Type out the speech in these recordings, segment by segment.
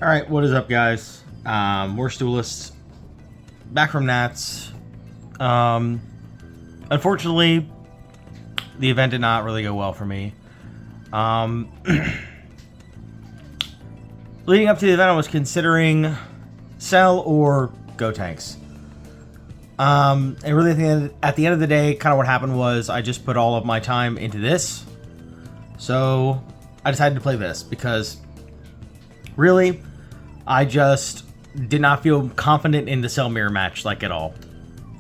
Alright, what is up, guys? We're Duelists. Back from Nats. Unfortunately, the event did not really go well for me. Leading up to the event, I was considering Cell or Gotenks. And really, at the end of the day, kind of what happened was I just put all of my time into this. So I decided to play this because really, I just did not feel confident in the Cell mirror match, like, at all.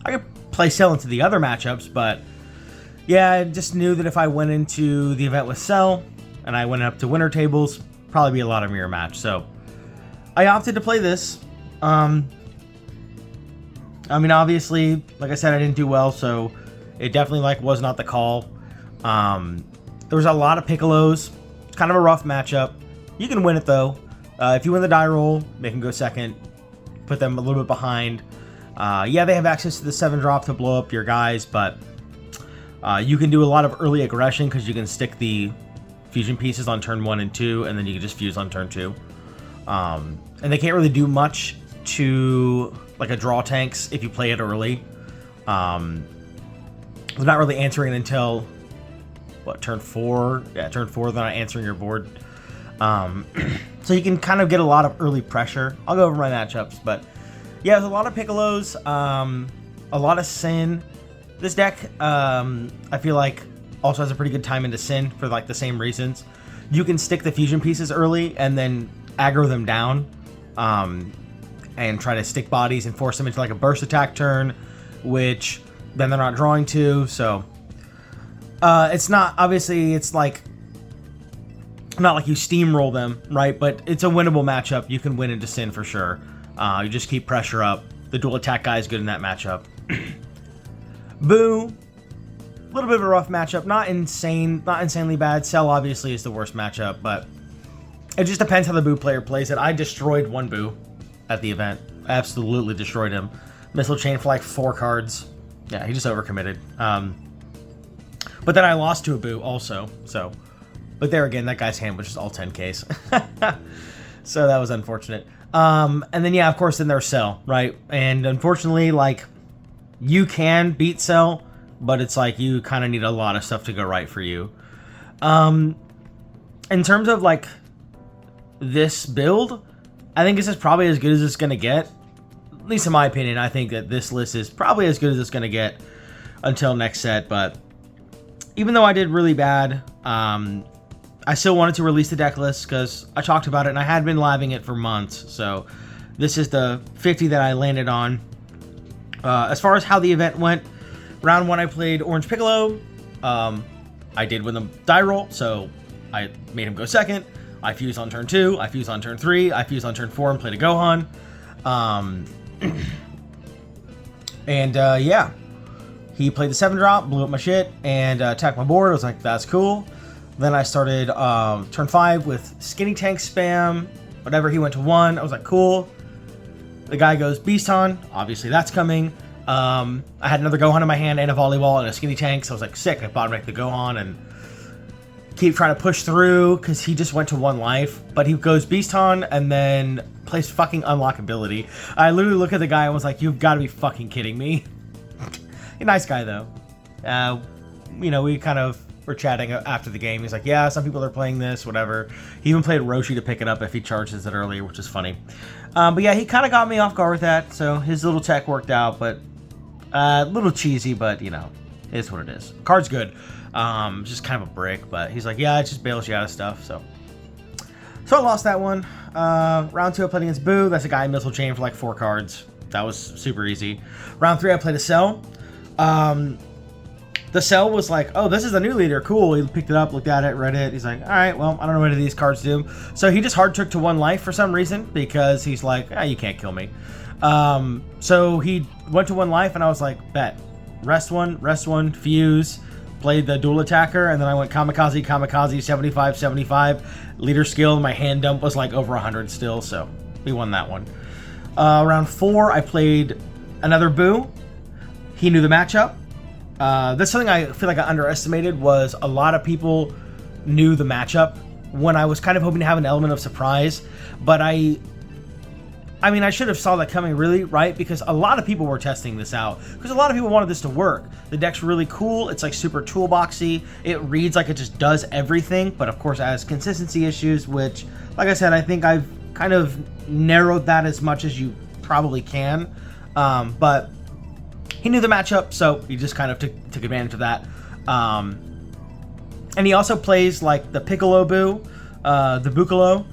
I could play Cell into the other matchups, but yeah, I just knew that if I went into the event with Cell and I went up to winner tables, probably be a lot of mirror match. So I opted to play this. I mean, obviously, like I said, I didn't do well, so it definitely was not the call. There was a lot of Piccolos. It's kind of a rough matchup. You can win it though. If you win the die roll, make them go second. Put them a little bit behind. Yeah, they have access to the 7-drop to blow up your guys, but you can do a lot of early aggression because you can stick the fusion pieces on turn 1 and 2, and then you can just fuse on turn 2. And they can't really do much to like a draw tanks if you play it early. They're not really answering it until what, turn 4? Yeah, turn 4. They're not answering your board. So you can kind of get a lot of early pressure. I'll go over my matchups, but yeah, there's a lot of Piccolos, a lot of Sin. This deck, I feel like, also has a pretty good time into Sin for like the same reasons. You can stick the fusion pieces early and then aggro them down, and try to stick bodies and force them into like a burst attack turn, which then they're not drawing to. So it's not, obviously, it's like not like you steamroll them, right? But it's a winnable matchup. You can win into Sin for sure. You just keep pressure up. The dual attack guy is good in that matchup. Boo, a little bit of a rough matchup. Not insanely bad. Cell obviously is the worst matchup, but it just depends how the Boo player plays it. I destroyed one Boo at the event. Absolutely destroyed him. Missile chain for like 4 cards. Yeah, he just overcommitted. But then I lost to a Boo also, so. But there again, that guy's hand was just all 10Ks. So that was unfortunate. And then, yeah, of course, then there's Cell, right? And unfortunately, like, you can beat Cell, but it's like you kind of need a lot of stuff to go right for you. In terms of, like, this build, I think this is probably as good as it's going to get. At least in my opinion, I think that this list is probably as good as it's going to get until next set. But even though I did really bad, I still wanted to release the deck list because I talked about it and I had been living it for months. So this is the 50 that I landed on. As far as how the event went, round 1 I played Orange Piccolo. I did win the die roll, so I made him go second. I fused on turn 2, I fused on turn 3, I fused on turn 4 and played a Gohan. Yeah, he played the 7-drop, blew up my shit, and attacked my board. I was like, that's cool. Then I started turn 5 with Skinny Tank spam. Whatever, he went to 1. I was like, cool. The guy goes Beaston. Obviously, that's coming. I had another Gohan in my hand and a volleyball and a Skinny Tank, so I was like, sick. I bottom decked the Gohan and keep trying to push through because he just went to 1 life. But he goes Beaston and then plays fucking Unlockability. I literally look at the guy and was like, you've got to be fucking kidding me. A nice guy, though. You know, we kind of were chatting after the game. He's like, yeah, some people are playing this, whatever. He even played Roshi to pick it up if he charges it earlier, which is funny. But yeah, he kind of got me off guard with that, so his little tech worked out, but a little cheesy, but, you know, it is what it is. Card's good. Just kind of a brick, but he's like, yeah, it just bails you out of stuff, so. So I lost that one. Round 2, I played against Boo. That's a guy in Missile Chain for like 4 cards. That was super easy. Round 3, I played a Cell. The Cell was like, oh, this is the new leader. Cool. He picked it up, looked at it, read it. He's like, all right, well, I don't know what these cards do. So he just hard took to 1 life for some reason because he's like, you can't kill me. So he went to 1 life and I was like, bet. Rest one, fuse, played the dual attacker, and then I went kamikaze, 75. Leader skill, my hand dump was like over 100 still, so we won that one. Round 4, I played another Boo. He knew the matchup. That's something I feel like I underestimated, was a lot of people knew the matchup when I was kind of hoping to have an element of surprise, but I mean, I should have saw that coming, really, right? Because a lot of people were testing this out. Because a lot of people wanted this to work. The deck's really cool. It's like super toolboxy. It reads like it just does everything. But of course, it has consistency issues, which, like I said, I think I've kind of narrowed that as much as you probably can. But he knew the matchup, so he just kind of took advantage of that. And he also plays like the Piccolo Boo, the Buccolo,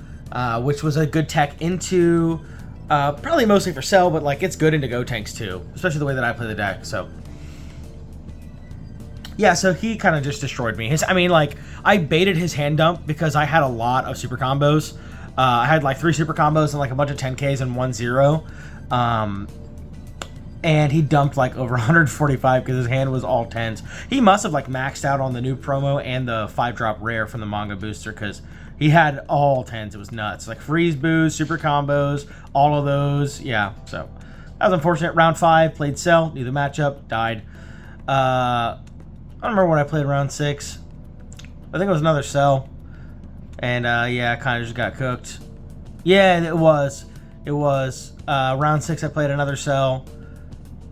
which was a good tech into... probably mostly for Cell, but like it's good into Gotenks too, especially the way that I play the deck. So yeah, so he kind of just destroyed me. I mean, like I baited his hand dump because I had a lot of super combos. I had like 3 super combos and like a bunch of 10Ks and 1-0. And he dumped like over 145 because his hand was all 10s. He must have like maxed out on the new promo and the 5-drop rare from the manga booster because he had all 10s. It was nuts. Like freeze boos, super combos, all of those. Yeah, so that was unfortunate. Round 5, played Cell, knew the matchup, died. I don't remember what I played round 6. I think it was another Cell. And yeah, kind of just got cooked. Yeah, it was. It was. Round 6, I played another Cell.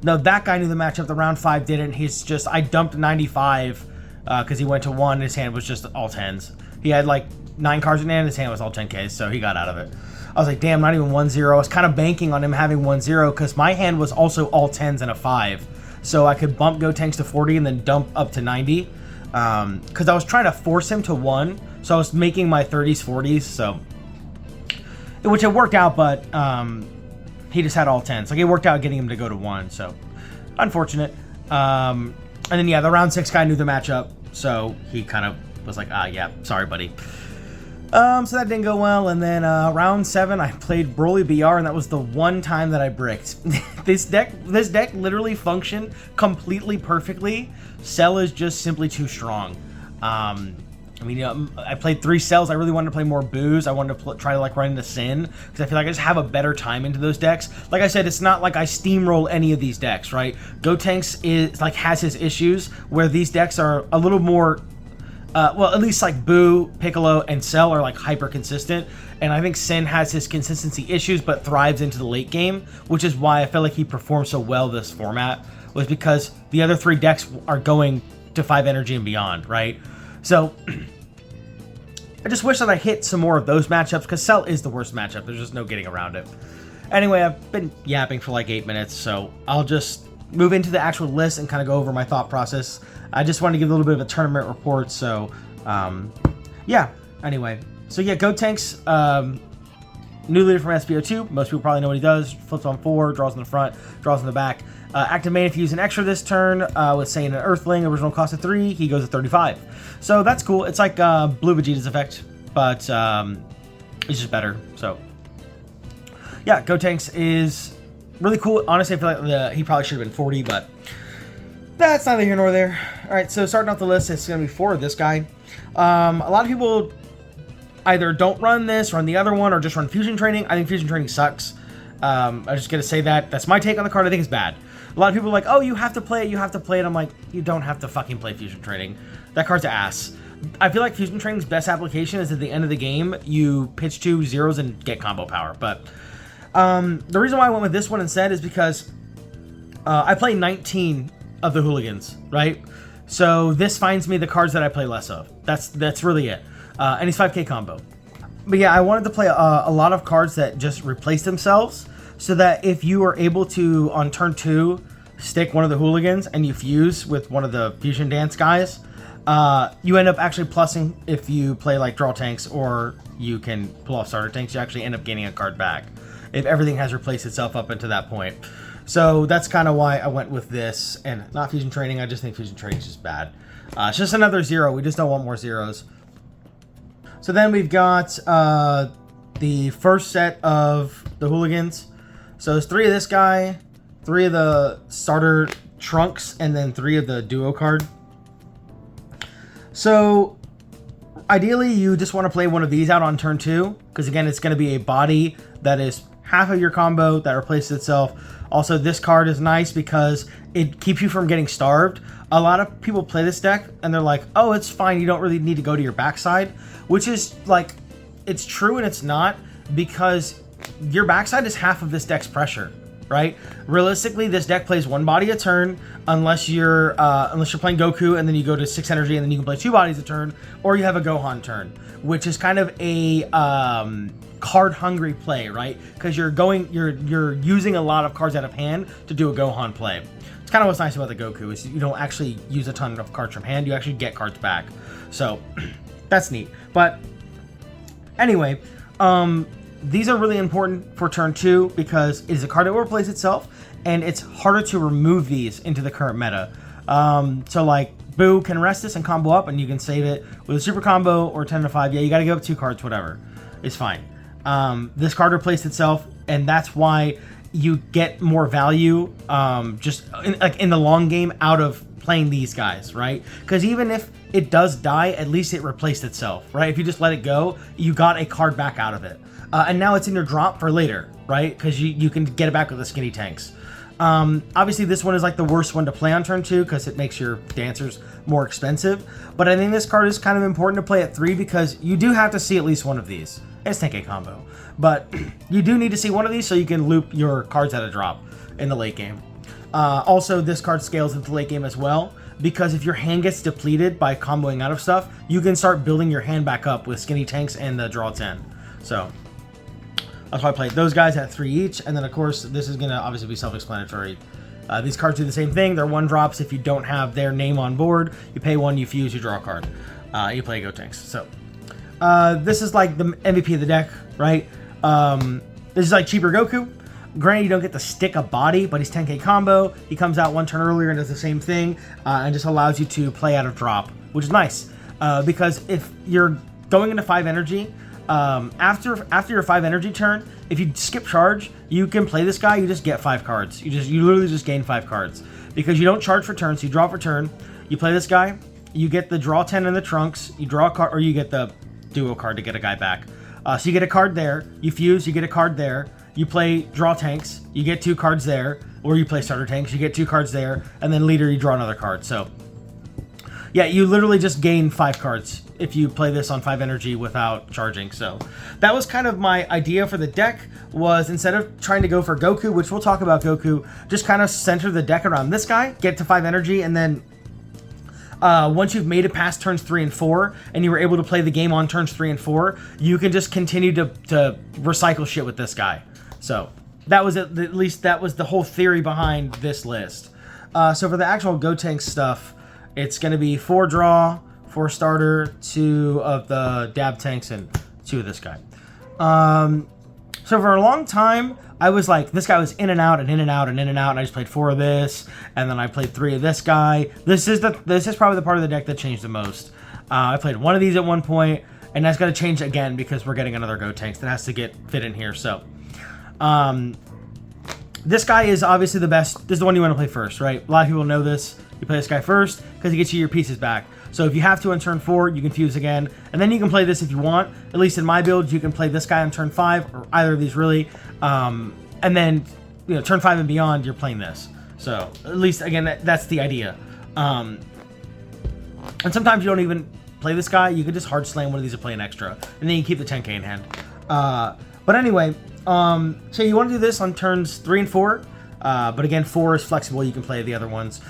No, that guy knew the matchup. The round 5 didn't. He's just, I dumped 95 because he went to 1. His hand was just all 10s. He had like 9 cards in hand, his hand was all 10Ks, so he got out of it. I was like, damn, not even 1-0. I was kind of banking on him having 1-0 because my hand was also all 10s and a 5. So I could bump Gotenks to 40 and then dump up to 90. Because I was trying to force him to 1. So I was making my 30s, 40s, so... Which it worked out, but he just had all 10s. Like, it worked out getting him to go to 1, so... Unfortunate. And then, yeah, the round 6 guy knew the matchup, so he kind of was like, yeah, sorry, buddy. So that didn't go well, and then round 7, I played Broly BR, and that was the one time that I bricked. This deck literally functioned completely perfectly. Cell is just simply too strong. I mean, I played 3 Cells. I really wanted to play more Boos. I wanted to try to like run into Sin, because I feel like I just have a better time into those decks. Like I said, it's not like I steamroll any of these decks, right? Gotenks is like has his issues, where these decks are a little more... well, at least like Boo, Piccolo, and Cell are like hyper consistent, and I think Sin has his consistency issues but thrives into the late game, which is why I feel like he performed so well this format, was because the other 3 decks are going to 5 energy and beyond, right? So I just wish that I hit some more of those matchups because Cell is the worst matchup. There's just no getting around it. Anyway, I've been yapping for like 8 minutes, so I'll just move into the actual list and kind of go over my thought process. I just wanted to give a little bit of a tournament report, so yeah, anyway. So yeah, Gotenks, new leader from SB02. Most people probably know what he does. Flips on 4, draws in the front, draws in the back. Active main if you use an extra this turn, with saying an Earthling, original cost of 3, he goes to 35. So that's cool. It's like Blue Vegeta's effect, but it's just better. So yeah, Gotenks is really cool. Honestly, I feel like he probably should have been 40, but that's neither here nor there. All right, so starting off the list, it's going to be 4 of this guy. A lot of people either don't run this, run the other one, or just run Fusion Training. I think Fusion Training sucks. I'm just going to say that. That's my take on the card. I think it's bad. A lot of people are like, oh, you have to play it, you have to play it. I'm like, you don't have to fucking play Fusion Training. That card's ass. I feel like Fusion Training's best application is at the end of the game, you pitch 2 zeros and get combo power. But the reason why I went with this one instead is because I play 19 of the Hooligans, right? So this finds me the cards that I play less of. That's really it. And he's 5k combo. But yeah, I wanted to play a lot of cards that just replace themselves, so that if you are able to, on turn 2, stick one of the Hooligans and you fuse with one of the Fusion Dance guys, you end up actually plussing if you play like draw tanks, or you can pull off starter tanks. You actually end up gaining a card back if everything has replaced itself up until that point. So that's kind of why I went with this, and not Fusion Training. I just think Fusion Training is just bad. It's just another 0. We just don't want more zeros. So then we've got the first set of the Hooligans. So there's 3 of this guy, 3 of the starter trunks, and then 3 of the duo card. So ideally, you just want to play one of these out on turn 2, because again, it's going to be a body that is half of your combo that replaces itself. Also, this card is nice because it keeps you from getting starved. A lot of people play this deck and they're like, oh, it's fine, you don't really need to go to your backside, which is like, it's true and it's not, because your backside is half of this deck's pressure, right? Realistically, this deck plays one body a turn unless you're playing Goku and then you go to 6 energy and then you can play 2 bodies a turn, or you have a Gohan turn, which is kind of a card hungry play, right? Because you're using a lot of cards out of hand to do a Gohan play. It's kind of what's nice about the Goku is you don't actually use a ton of cards from hand, you actually get cards back. So that's neat. But anyway, these are really important for turn 2 because it is a card that will replace itself, and it's harder to remove these into the current meta. So like Boo can rest this and combo up, and you can save it with a super combo or 10 to 5. Yeah, you got to give up 2 cards, whatever. It's fine. This card replaced itself, and that's why you get more value just in the long game out of playing these guys, right? Because even if it does die, at least it replaced itself, right? If you just let it go, you got a card back out of it. And now it's in your drop for later, right? Because you can get it back with the skinny tanks. Obviously, this one is like the worst one to play on turn 2 because it makes your dancers more expensive. But I think this card is kind of important to play at 3 because you do have to see at least one of these. It's 10k combo. But you do need to see one of these so you can loop your cards at a drop in the late game. Also, this card scales into the late game as well, because if your hand gets depleted by comboing out of stuff, you can start building your hand back up with skinny tanks and the draw 10. So that's why I played those guys at 3 each. And then, of course, this is going to obviously be self-explanatory. These cards do the same thing. They're 1-drops. If you don't have their name on board, you pay 1, you fuse, you draw a card. You play Gotenks. So this is like the MVP of the deck, right? This is like cheaper Goku. Granted, you don't get to stick a body, but he's 10k combo. He comes out 1 turn earlier and does the same thing, and just allows you to play out of drop, which is nice. Because if you're going into 5 energy, after your 5 energy turn, if you skip charge, you can play this guy. You just get 5 cards. You literally just gain 5 cards because you don't charge for turn. So you draw for turn. You play this guy. You get the draw 10 in the trunks. You draw a card, or you get the duo card to get a guy back. So you get a card there. You fuse. You get a card there. You play draw tanks. You get 2 cards there, or you play starter tanks. You get 2 cards there, and then leader. You draw another card. So yeah, you literally just gain 5 cards if you play this on 5 energy without charging. So that was kind of my idea for the deck, was instead of trying to go for Goku, which we'll talk about Goku, just kind of center the deck around this guy, get to 5 energy, and then once you've made it past turns 3 and 4, and you were able to play the game on turns 3 and 4, you can just continue to recycle shit with this guy. So that was at least that was the whole theory behind this list. So for the actual Gotenks stuff, it's going to be 4 draw, 4 starter, 2 of the dab tanks, and 2 of this guy. So for a long time, I was like, this guy was in and out and in and out and in and out, and I just played 4 of this, and then I played 3 of this guy. This is probably the part of the deck that changed the most. I played 1 of these at one point, and that's going to change again because we're getting another Gotenks that has to fit in here. So this guy is obviously the best. This is the one you want to play first, right? A lot of people know this. You play this guy first because he gets you your pieces back. So if you have to on turn 4, you can fuse again, and then you can play this if you want. At least in my build, you can play this guy on turn 5, or either of these really, and then turn 5 and beyond, you're playing this. So at least again, that's the idea. And sometimes you don't even play this guy. You could just hard slam one of these to play an extra, and then you keep the 10k in hand. But anyway, so you want to do this on turns 3 and 4, but again, 4 is flexible. You can play the other ones.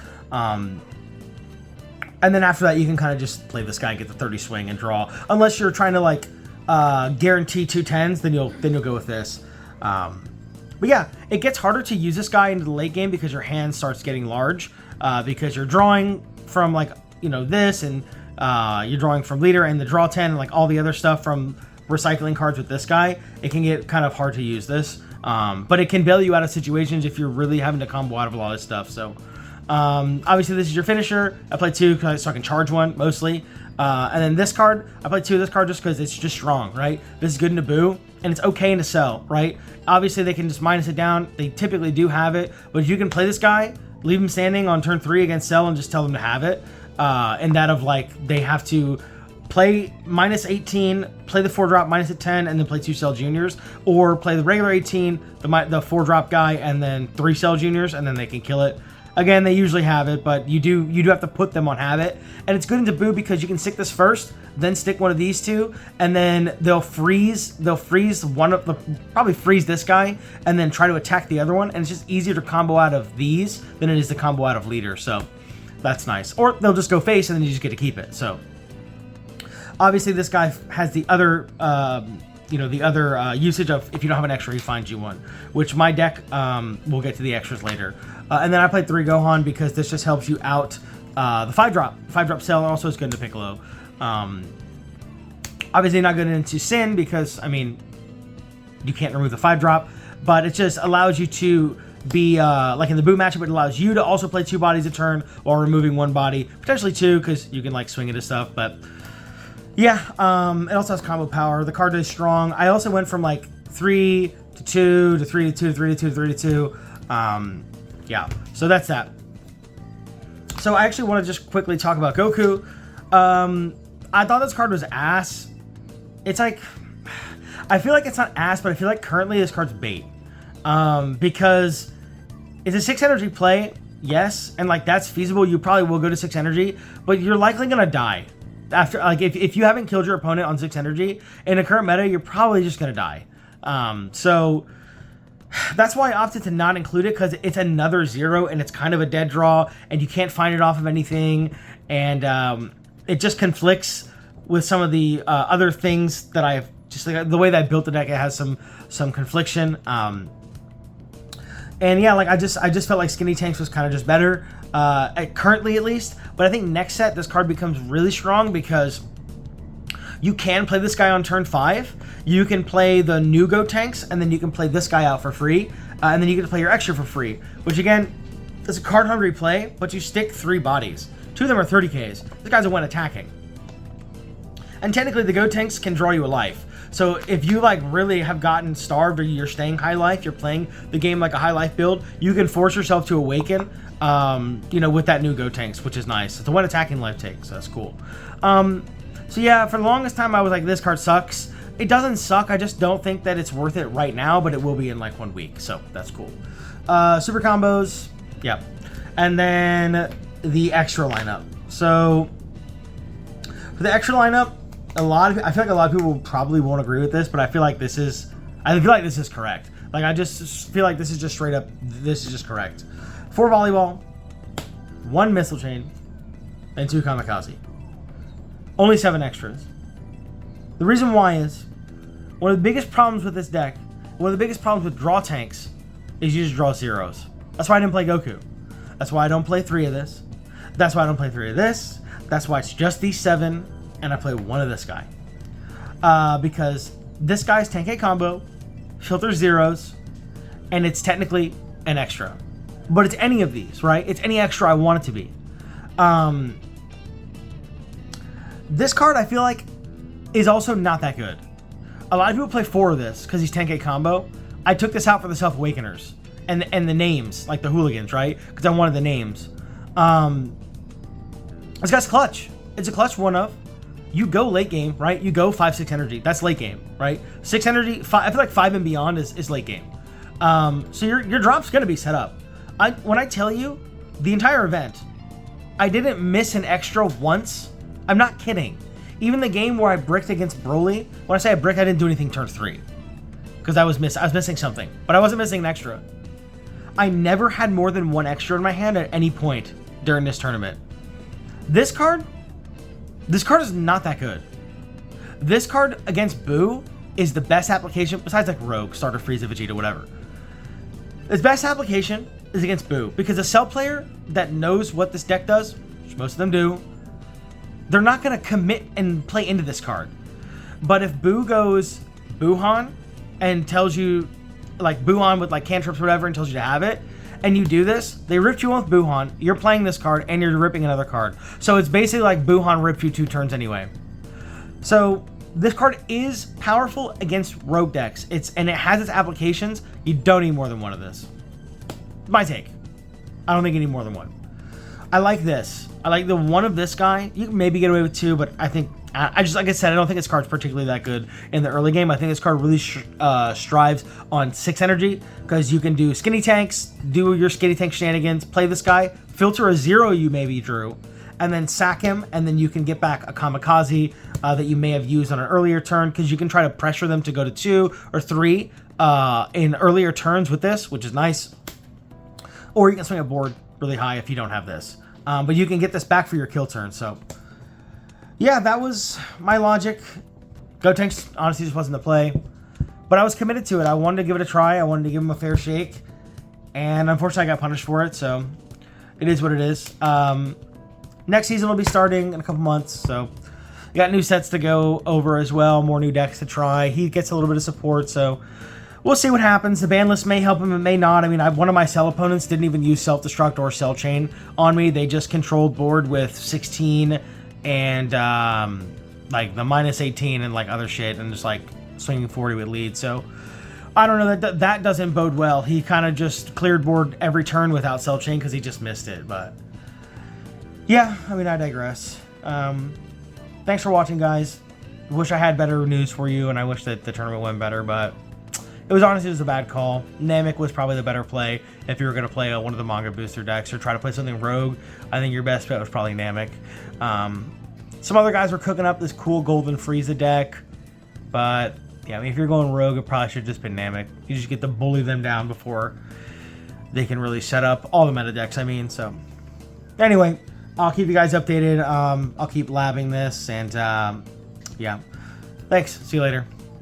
And then after that, you can kind of just play this guy and get the 30 swing and draw. Unless you're trying to like guarantee 2 10s, then you'll go with this. But yeah, it gets harder to use this guy into the late game because your hand starts getting large, because you're drawing from like this, and you're drawing from leader and the draw 10 and like all the other stuff from recycling cards with this guy. It can get kind of hard to use this, but it can bail you out of situations if you're really having to combo out of a lot of stuff. So obviously this is your finisher. I play 2 so I can charge 1 mostly, and then this card, I play 2 of this card just because it's just strong, right? This is good in Naboo, and it's okay in a sell, right? Obviously they can just minus it down. They typically do have it, but if you can play this guy, leave him standing on turn 3 against Cell and just tell them to have it, and that of like they have to play minus 18, play the 4-drop minus a 10, and then play 2 Cell Juniors, or play the regular 18, the 4-drop guy, and then 3 Cell Juniors, and then they can kill it. Again, they usually have it, but you do have to put them on habit. And it's good into Boo because you can stick this first, then stick one of these two, and then they'll freeze one of the, probably freeze this guy, and then try to attack the other one. And it's just easier to combo out of these than it is to combo out of leader. So that's nice. Or they'll just go face, and then you just get to keep it. So obviously this guy has the other, usage of if you don't have an extra, he finds you one, which my deck, we'll get to the extras later. And then I played 3 Gohan because this just helps you out the 5-drop. 5-drop Cell also is good into Piccolo. Obviously not good into Sin because, I mean, you can't remove the 5-drop, but it just allows you to be, like in the Boo matchup, it allows you to also play 2 bodies a turn while removing 1 body, potentially 2 because you can like swing it and stuff, but yeah, it also has combo power. The card is strong. I also went from like 3 to 2 to 3 to 2 to 3 to 2 to 3 to 2. Yeah, so that's that. So I actually want to just quickly talk about Goku. I thought this card was ass. It's like, I feel like it's not ass, but I feel like currently this card's bait. Because it's a 6 energy play, yes, and like that's feasible. You probably will go to 6 energy, but you're likely gonna die. After, like, if you haven't killed your opponent on 6 energy, in the current meta, you're probably just gonna die. So that's why I opted to not include it, because it's another 0 and it's kind of a dead draw and you can't find it off of anything, and it just conflicts with some of the other things that I've just, like the way that I built the deck, it has some confliction. And yeah, like I just felt like Skinny Tanks was kind of just better, currently at least. But I think next set this card becomes really strong because you can play this guy on turn 5. You can play the new Gotenks, and then you can play this guy out for free, and then you get to play your extra for free, which again is a card hungry play. But you stick 3 bodies. 2 of them are 30Ks. This guy's a one attacking, and technically the Gotenks can draw you a life. So if you like really have gotten starved or you're staying high life, you're playing the game like a high life build, you can force yourself to awaken, with that new Gotenks, which is nice. It's a one attacking life take, so that's cool. So yeah, for the longest time I was like, this card sucks. It doesn't suck, I just don't think that it's worth it right now, but it will be in like 1 week, so that's cool. Super combos, yeah. And then the extra lineup. So for the extra lineup, I feel like a lot of people probably won't agree with this, but I feel like this is correct. Like I just feel like this is just straight up, this is just correct. 4 volleyball, 1 missile chain, and 2 kamikaze. Only 7 extras. The reason why is, one of the biggest problems with this deck, one of the biggest problems with draw tanks, is you just draw 0s. That's why I didn't play Goku. That's why I don't play 3 of this. That's why I don't play 3 of this. That's why it's just these 7, and I play 1 of this guy. Because this guy's 10k combo, filters 0s, and it's technically an extra. But it's any of these, right? It's any extra I want it to be. This card, I feel like, is also not that good. A lot of people play 4 of this because he's 10k combo. I took this out for the Self-Awakeners and the names, like the hooligans, right? Because I wanted the names. This guy's clutch. It's a clutch 1-of. You go late game, right? You go 5-6 energy. That's late game, right? 6 energy, I feel like 5 and beyond is late game. So your drop's gonna be set up. When I tell you, the entire event, I didn't miss an extra once. I'm not kidding. Even the game where I bricked against Broly, when I say I bricked, I didn't do anything turn 3. Because I was missing something. But I wasn't missing an extra. I never had more than 1 extra in my hand at any point during this tournament. This card is not that good. This card against Boo is the best application, besides like Rogue, Starter, Frieza, Vegeta, whatever. Its best application is against Boo, because a Cell player that knows what this deck does, which most of them do, they're not going to commit and play into this card. But if Boo goes Buhan and tells you, like Buhan with like cantrips or whatever, and tells you to have it, and you do this, they ripped you off Buhan, you're playing this card, and you're ripping another card. So it's basically like Buhan ripped you 2 turns anyway. So this card is powerful against rogue decks. And it has its applications. You don't need more than 1 of this. My take. I don't think you need more than 1. I like this. I like the 1 of this guy. You can maybe get away with 2, but I think I just, like I said, I don't think this card's particularly that good in the early game. I think this card really strives on 6 energy, because you can do skinny tanks, do your skinny tank shenanigans, play this guy, filter a 0 you maybe drew, and then sack him, and then you can get back a kamikaze that you may have used on an earlier turn, because you can try to pressure them to go to 2 or 3 in earlier turns with this, which is nice. Or you can swing a board really high if you don't have this. But you can get this back for your kill turn, so... yeah, that was my logic. Gotenks honestly just wasn't the play. But I was committed to it. I wanted to give it a try. I wanted to give him a fair shake. And unfortunately, I got punished for it, so it is what it is. Next season will be starting in a couple months, so we got new sets to go over as well, more new decks to try. He gets a little bit of support, so we'll see what happens. The ban list may help him, it may not. I mean, one of my cell opponents didn't even use self-destruct or cell chain on me. They just controlled board with 16 and like the -18 and like other shit, and just like swinging 40 with lead. So I don't know, that doesn't bode well. He kind of just cleared board every turn without cell chain because he just missed it. But yeah, I mean, I digress. Thanks for watching, guys. Wish I had better news for you, and I wish that the tournament went better, but it was honestly just a bad call. Namek was probably the better play if you were going to play one of the manga booster decks or try to play something rogue. I think your best bet was probably Namek. Some other guys were cooking up this cool Golden Frieza deck, but yeah, I mean, if you're going rogue, it probably should have just been Namek. You just get to bully them down before they can really set up all the meta decks, I mean. So anyway, I'll keep you guys updated. I'll keep labbing this, and yeah, thanks. See you later.